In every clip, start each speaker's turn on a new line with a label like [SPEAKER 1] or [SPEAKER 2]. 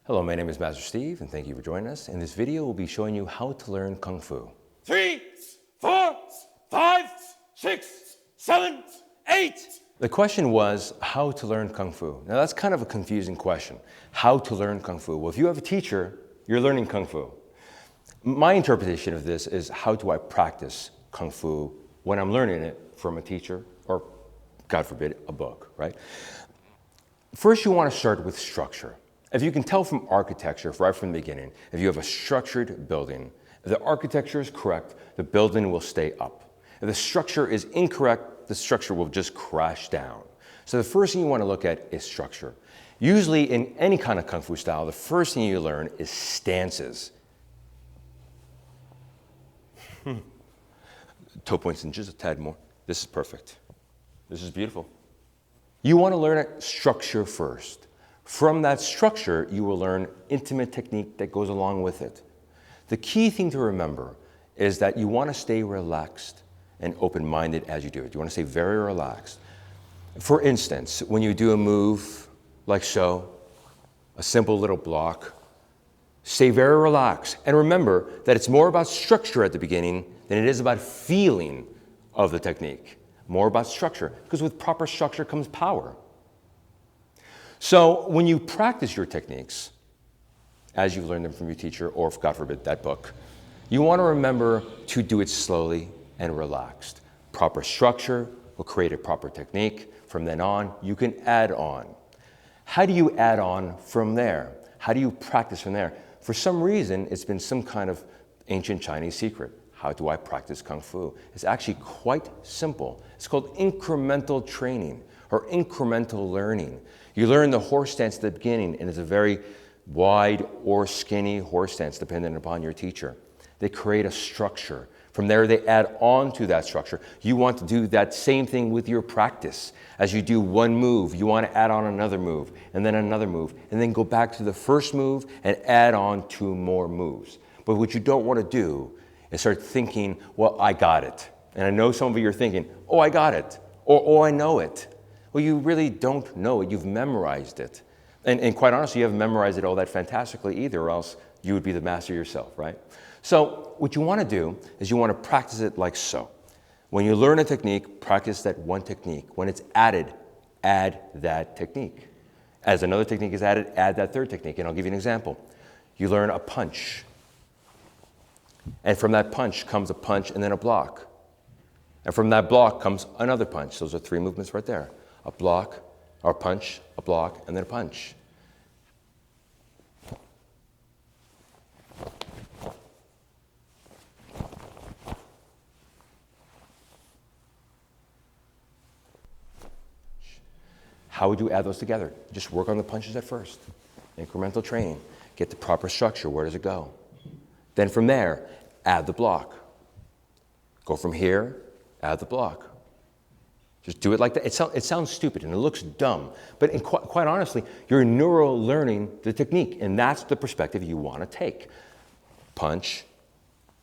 [SPEAKER 1] Hello, my name is Master Steve, and thank you for joining us. In this video, we'll be showing you how to learn Kung Fu.
[SPEAKER 2] 3, 4, 5, 6, 7, 8.
[SPEAKER 1] The question was how to learn Kung Fu. Now that's kind of a confusing question. How to learn Kung Fu? Well, if you have a teacher, you're learning Kung Fu. My interpretation of this is how do I practice Kung Fu when I'm learning it from a teacher or, God forbid, a book, right? First, you want to start with structure. If you can tell from architecture right from the beginning, if you have a structured building, if the architecture is correct, the building will stay up. If the structure is incorrect, the structure will just crash down. So the first thing you want to look at is structure. Usually in any kind of Kung Fu style, the first thing you learn is stances. Toe points in just a tad more. This is perfect. This is beautiful. You want to learn it structure first. From that structure, you will learn intimate technique that goes along with it. The key thing to remember is that you want to stay relaxed and open-minded as you do it. You want to stay very relaxed. For instance, when you do a move like so, a simple little block, stay very relaxed. And remember that it's more about structure at the beginning than it is about feeling of the technique. More about structure, because with proper structure comes power. So when you practice your techniques, as you've learned them from your teacher, or God forbid, that book, you want to remember to do it slowly and relaxed. Proper structure will create a proper technique. From then on, you can add on. How do you add on from there? How do you practice from there? For some reason, it's been some kind of ancient Chinese secret. How do I practice Kung Fu? It's actually quite simple. It's called incremental training or incremental learning. You learn the horse stance at the beginning, and it's a very wide or skinny horse stance, depending upon your teacher. They create a structure. From there, they add on to that structure. You want to do that same thing with your practice. As you do one move, you want to add on another move, and then another move, and then go back to the first move and add on 2 more moves. But what you don't want to do is start thinking, well, I got it. And I know some of you are thinking, oh, I got it, or oh, I know it. Well, you really don't know it. You've memorized it. And quite honestly, you haven't memorized it all that fantastically either, or else you would be the master yourself, right? So what you want to do is you want to practice it like so. When you learn a technique, practice that one technique. When it's added, add that technique. As another technique is added, add that third technique. And I'll give you an example. You learn a punch. And from that punch comes a punch and then a block. And from that block comes another punch. Those are 3 movements right there. A block, or a punch, a block, and then a punch. How would you add those together? Just work on the punches at first. Incremental training. Get the proper structure. Where does it go? Then from there, add the block. Go from here, add the block. Just do it like that. It sounds stupid and it looks dumb, but quite honestly, you're neuro-learning the technique, and that's the perspective you want to take. Punch,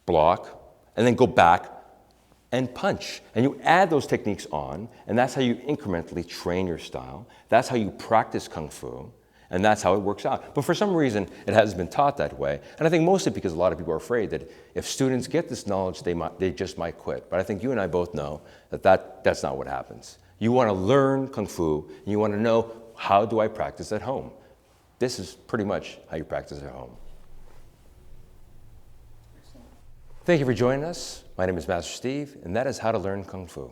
[SPEAKER 1] block, and then go back and punch. And you add those techniques on, and that's how you incrementally train your style. That's how you practice Kung Fu, and that's how it works out. But for some reason, it hasn't been taught that way. And I think mostly because a lot of people are afraid that if students get this knowledge, they just might quit. But I think you and I both know that that's not what happens. You want to learn Kung Fu, and you want to know, how do I practice at home? This is pretty much how you practice at home. Thank you for joining us. My name is Master Steve, and that is how to learn Kung Fu.